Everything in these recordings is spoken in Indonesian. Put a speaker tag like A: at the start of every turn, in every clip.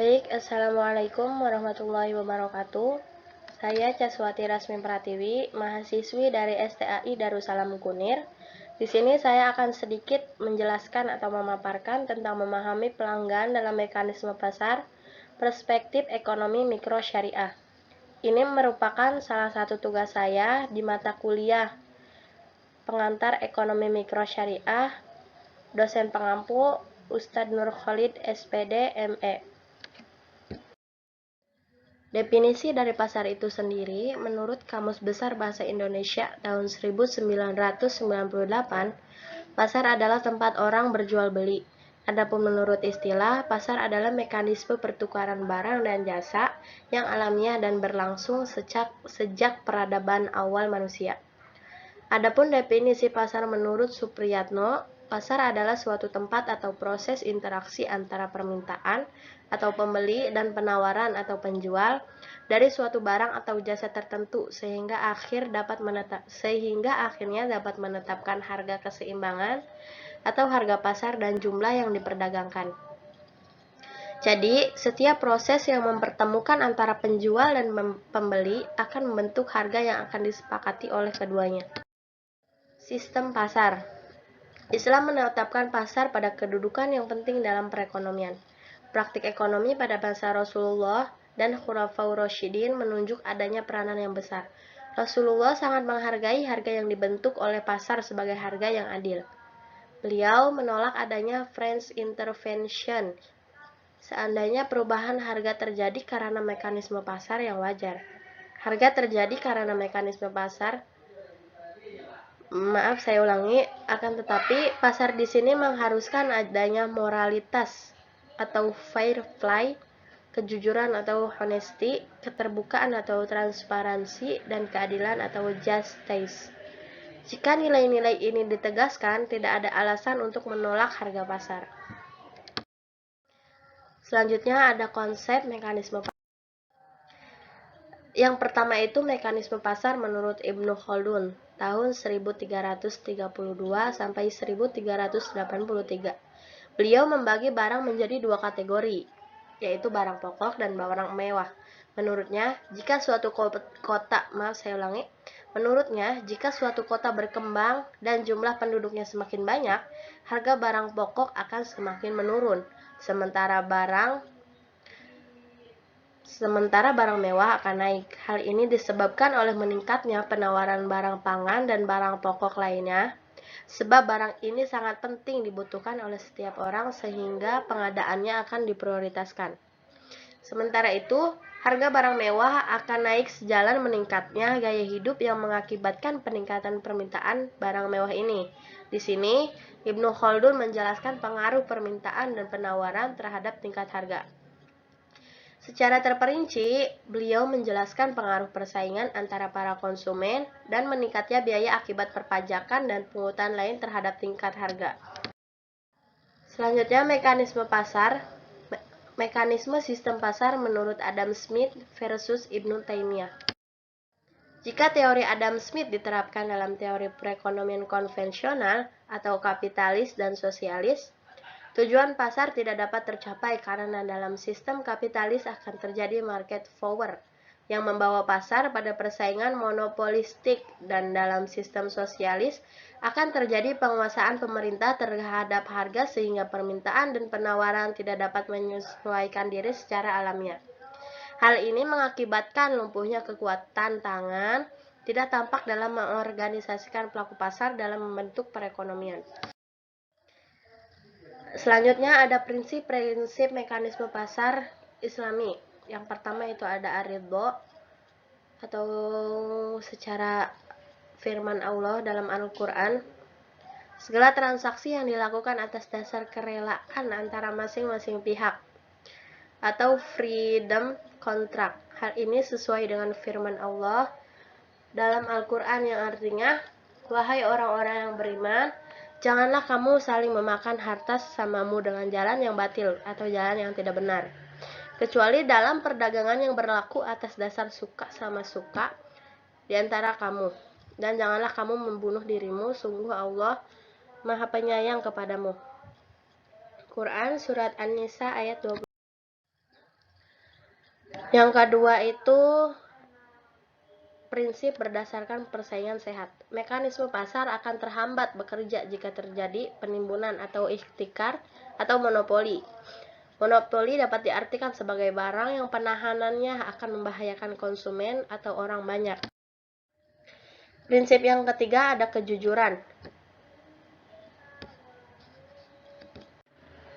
A: Baik, Assalamualaikum warahmatullahi wabarakatuh. Saya Caswati Rasmi Pratiwi, mahasiswi dari STAI Darussalam Kunir. Di sini saya akan sedikit menjelaskan atau memaparkan tentang memahami pelanggan dalam mekanisme pasar, perspektif ekonomi mikro syariah. Ini merupakan salah satu tugas saya di mata kuliah pengantar ekonomi mikro syariah, dosen pengampu Ustadz Nur Khalid SPD ME. Definisi dari pasar itu sendiri, menurut Kamus Besar Bahasa Indonesia tahun 1998, pasar adalah tempat orang berjual beli. Adapun menurut istilah, pasar adalah mekanisme pertukaran barang dan jasa yang alamiah dan berlangsung sejak peradaban awal manusia. Adapun definisi pasar menurut Supriyatno, pasar adalah suatu tempat atau proses interaksi antara permintaan atau pembeli dan penawaran atau penjual dari suatu barang atau jasa tertentu sehingga akhirnya dapat menetapkan harga keseimbangan atau harga pasar dan jumlah yang diperdagangkan. Jadi, setiap proses yang mempertemukan antara penjual dan pembeli akan membentuk harga yang akan disepakati oleh keduanya. Sistem pasar. Islam menetapkan pasar pada kedudukan yang penting dalam perekonomian. Praktik ekonomi pada masa Rasulullah dan Khulafaur Rasyidin menunjuk adanya peranan yang besar. Rasulullah sangat menghargai harga yang dibentuk oleh pasar sebagai harga yang adil. Beliau menolak adanya French intervention seandainya perubahan harga terjadi karena mekanisme pasar yang wajar. Harga terjadi karena mekanisme pasar akan tetapi pasar di sini mengharuskan adanya moralitas atau fair play, kejujuran atau honesty, keterbukaan atau transparansi, dan keadilan atau justice. Jika nilai-nilai ini ditegaskan, tidak ada alasan untuk menolak harga pasar. Selanjutnya ada konsep mekanisme pasar. Yang pertama itu mekanisme pasar menurut Ibnu Khaldun tahun 1332 sampai 1383. Beliau membagi barang menjadi dua kategori, yaitu barang pokok dan barang mewah. Menurutnya, jika suatu kota berkembang dan jumlah penduduknya semakin banyak, harga barang pokok akan semakin menurun, sementara barang mewah akan naik. Hal ini disebabkan oleh meningkatnya penawaran barang pangan dan barang pokok lainnya, sebab barang ini sangat penting dibutuhkan oleh setiap orang sehingga pengadaannya akan diprioritaskan. Sementara itu, harga barang mewah akan naik sejalan meningkatnya gaya hidup yang mengakibatkan peningkatan permintaan barang mewah ini. Di sini, Ibnu Khaldun menjelaskan pengaruh permintaan dan penawaran terhadap tingkat harga. Secara terperinci, beliau menjelaskan pengaruh persaingan antara para konsumen dan meningkatnya biaya akibat perpajakan dan pungutan lain terhadap tingkat harga. Selanjutnya, mekanisme sistem pasar menurut Adam Smith versus Ibnu Taimiyah. Jika teori Adam Smith diterapkan dalam teori perekonomian konvensional atau kapitalis dan sosialis, tujuan pasar tidak dapat tercapai karena dalam sistem kapitalis akan terjadi market power yang membawa pasar pada persaingan monopolistik, dan dalam sistem sosialis akan terjadi penguasaan pemerintah terhadap harga sehingga permintaan dan penawaran tidak dapat menyesuaikan diri secara alamiah. Hal ini mengakibatkan lumpuhnya kekuatan tangan tidak tampak dalam mengorganisasikan pelaku pasar dalam membentuk perekonomian. Selanjutnya ada prinsip-prinsip mekanisme pasar Islami. Yang pertama itu ada ar-ridho, atau secara firman Allah dalam Al-Quran, segala transaksi yang dilakukan atas dasar kerelaan antara masing-masing pihak, atau freedom contract. Hal ini sesuai dengan firman Allah dalam Al-Quran yang artinya, wahai orang-orang yang beriman, janganlah kamu saling memakan harta sesamamu dengan jalan yang batil atau jalan yang tidak benar, kecuali dalam perdagangan yang berlaku atas dasar suka sama suka di antara kamu. Dan janganlah kamu membunuh dirimu, sungguh Allah Maha Penyayang kepadamu. Quran Surat An-Nisa ayat 20. Yang kedua itu prinsip berdasarkan persaingan sehat. Mekanisme pasar akan terhambat bekerja jika terjadi penimbunan atau ihtikar atau monopoli. Monopoli dapat diartikan sebagai barang yang penahanannya akan membahayakan konsumen atau orang banyak. Prinsip yang ketiga ada kejujuran.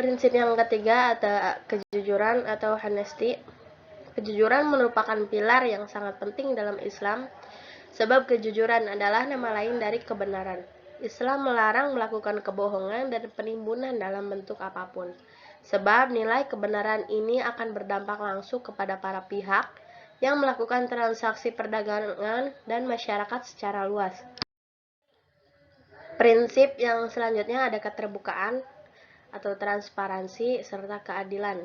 A: Prinsip yang ketiga ada kejujuran atau honesty. Kejujuran merupakan pilar yang sangat penting dalam Islam, sebab kejujuran adalah nama lain dari kebenaran. Islam melarang melakukan kebohongan dan penimbunan dalam bentuk apapun, sebab nilai kebenaran ini akan berdampak langsung kepada para pihak yang melakukan transaksi perdagangan dan masyarakat secara luas. Prinsip yang selanjutnya ada keterbukaan atau transparansi serta keadilan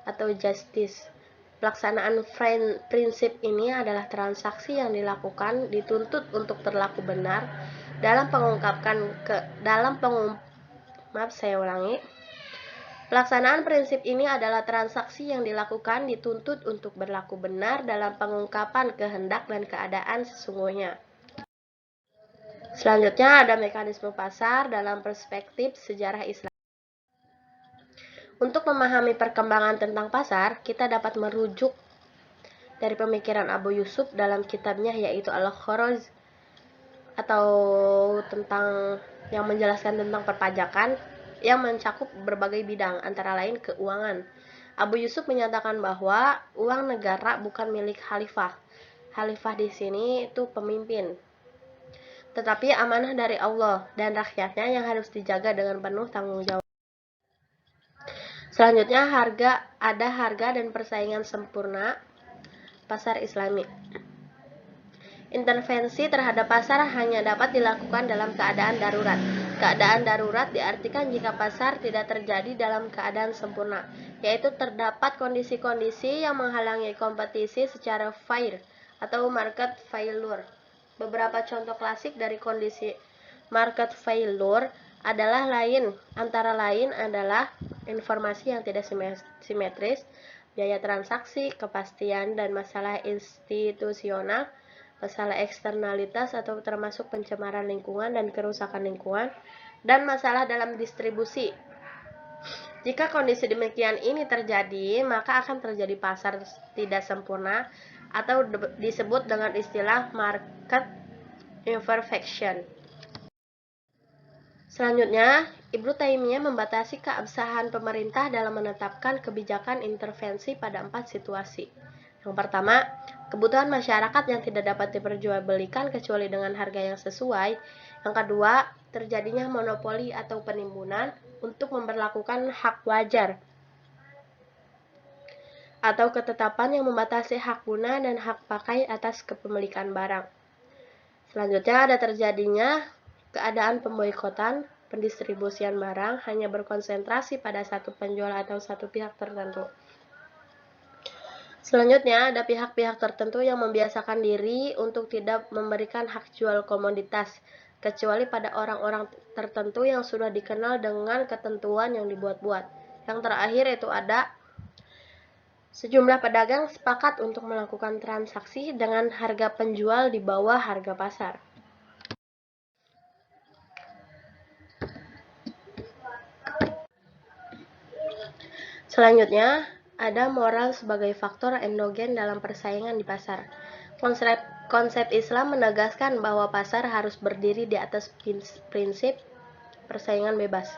A: atau justice. Pelaksanaan prinsip ini adalah transaksi yang dilakukan dituntut untuk berlaku benar dalam Pelaksanaan prinsip ini adalah transaksi yang dilakukan dituntut untuk berlaku benar dalam pengungkapan kehendak dan keadaan sesungguhnya. Selanjutnya ada mekanisme pasar dalam perspektif sejarah Islam. Untuk memahami perkembangan tentang pasar, kita dapat merujuk dari pemikiran Abu Yusuf dalam kitabnya yaitu Al-Kharaj atau yang menjelaskan tentang perpajakan yang mencakup berbagai bidang antara lain keuangan. Abu Yusuf menyatakan bahwa uang negara bukan milik khalifah. Khalifah di sini itu pemimpin, tetapi amanah dari Allah dan rakyatnya yang harus dijaga dengan penuh tanggung jawab. Selanjutnya harga dan persaingan sempurna pasar Islami. Intervensi terhadap pasar hanya dapat dilakukan dalam keadaan darurat. Keadaan darurat diartikan jika pasar tidak terjadi dalam keadaan sempurna, yaitu terdapat kondisi-kondisi yang menghalangi kompetisi secara fair atau market failure. Beberapa contoh klasik dari kondisi market failure antara lain adalah informasi yang tidak simetris, biaya transaksi, kepastian dan masalah institusional, masalah eksternalitas atau termasuk pencemaran lingkungan dan kerusakan lingkungan, dan masalah dalam distribusi. Jika kondisi demikian ini terjadi, maka akan terjadi pasar tidak sempurna atau disebut dengan istilah market imperfection. Selanjutnya, Ibnu Taimiyah membatasi keabsahan pemerintah dalam menetapkan kebijakan intervensi pada 4 situasi. Yang pertama, kebutuhan masyarakat yang tidak dapat diperjualbelikan kecuali dengan harga yang sesuai. Yang kedua, terjadinya monopoli atau penimbunan untuk memberlakukan hak wajar atau ketetapan yang membatasi hak guna dan hak pakai atas kepemilikan barang. Selanjutnya, ada terjadinya keadaan pemboikotan, pendistribusian barang hanya berkonsentrasi pada satu penjual atau satu pihak tertentu. Selanjutnya, ada pihak-pihak tertentu yang membiasakan diri untuk tidak memberikan hak jual komoditas, kecuali pada orang-orang tertentu yang sudah dikenal dengan ketentuan yang dibuat-buat. Yang terakhir itu ada sejumlah pedagang sepakat untuk melakukan transaksi dengan harga penjual di bawah harga pasar. Selanjutnya, ada moral sebagai faktor endogen dalam persaingan di pasar. Konsep Islam menegaskan bahwa pasar harus berdiri di atas prinsip persaingan bebas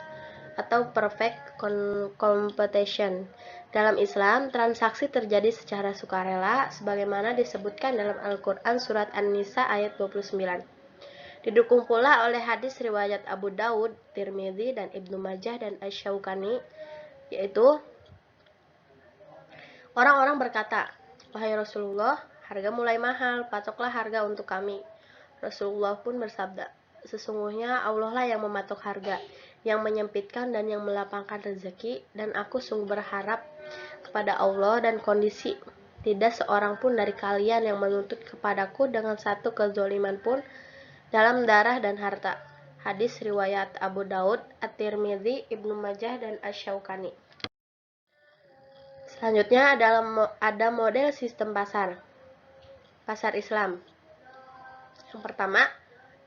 A: atau perfect competition. Dalam Islam, transaksi terjadi secara sukarela sebagaimana disebutkan dalam Al-Qur'an surat An-Nisa ayat 29. Didukung pula oleh hadis riwayat Abu Daud, Tirmidzi, dan Ibnu Majah dan Asy-Syaukani, yaitu orang-orang berkata, "Wahai Rasulullah, harga mulai mahal, patoklah harga untuk kami." Rasulullah pun bersabda, "Sesungguhnya Allah lah yang mematok harga, yang menyempitkan dan yang melapangkan rezeki, dan aku sungguh berharap kepada Allah dan kondisi tidak seorang pun dari kalian yang menuntut kepadaku dengan satu kezoliman pun dalam darah dan harta." Hadis riwayat Abu Daud, At-Tirmidzi, Ibnu Majah, dan Asy-Syaukani. Selanjutnya ada model sistem pasar Islam. Yang pertama,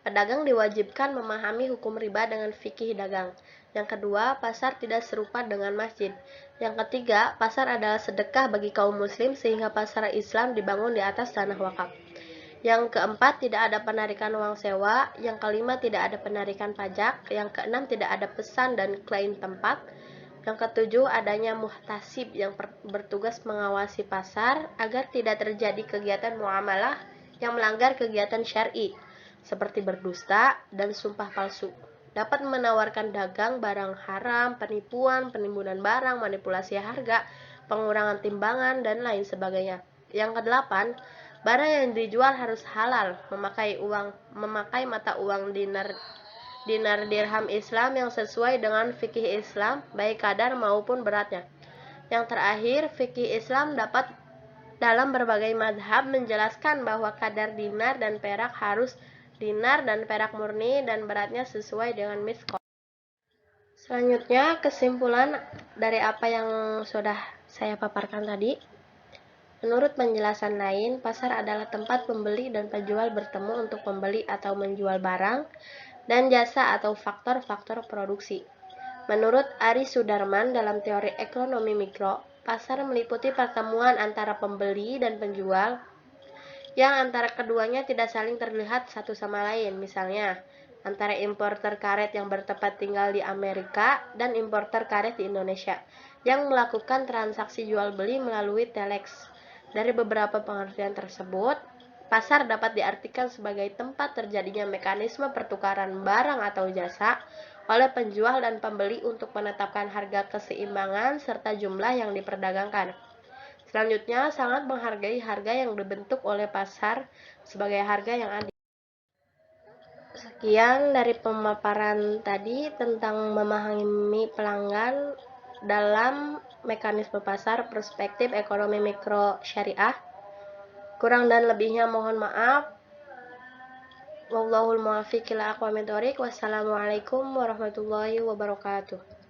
A: pedagang diwajibkan memahami hukum riba dengan fikih dagang. Yang kedua, pasar tidak serupa dengan masjid. Yang ketiga, pasar adalah sedekah bagi kaum muslim sehingga pasar Islam dibangun di atas tanah wakaf. Yang keempat, tidak ada penarikan uang sewa. Yang kelima, tidak ada penarikan pajak. Yang keenam, tidak ada pesan dan klaim tempat. Yang ketujuh, adanya muhtasib yang bertugas mengawasi pasar agar tidak terjadi kegiatan muamalah yang melanggar kegiatan syar'i, seperti berdusta dan sumpah palsu. Dapat menawarkan dagang barang haram, penipuan, penimbunan barang, manipulasi harga, pengurangan timbangan, dan lain sebagainya. Yang kedelapan, barang yang dijual harus halal, memakai mata uang dinar dirham Islam yang sesuai dengan fikih Islam, baik kadar maupun beratnya. Yang terakhir, fikih Islam dapat dalam berbagai mazhab menjelaskan bahwa kadar dinar dan perak harus dinar dan perak murni dan beratnya sesuai dengan miskol. Selanjutnya, kesimpulan dari apa yang sudah saya paparkan tadi. Menurut penjelasan lain, pasar adalah tempat pembeli dan penjual bertemu untuk membeli atau menjual barang dan jasa atau faktor-faktor produksi. Menurut Ari Sudarman dalam teori ekonomi mikro, pasar meliputi pertemuan antara pembeli dan penjual yang antara keduanya tidak saling terlihat satu sama lain. Misalnya, antara importer karet yang bertempat tinggal di Amerika dan importer karet di Indonesia yang melakukan transaksi jual beli melalui telex. Dari beberapa pengertian tersebut, pasar dapat diartikan sebagai tempat terjadinya mekanisme pertukaran barang atau jasa oleh penjual dan pembeli untuk menetapkan harga keseimbangan serta jumlah yang diperdagangkan. Selanjutnya, sangat menghargai harga yang dibentuk oleh pasar sebagai harga yang adil. Sekian dari pemaparan tadi tentang memahami pelanggan dalam mekanisme pasar perspektif ekonomi mikro syariah. Kurang dan lebihnya mohon maaf. Wallahul muwaffiq ila aqwamit thoriq. Wassalamualaikum warahmatullahi wabarakatuh.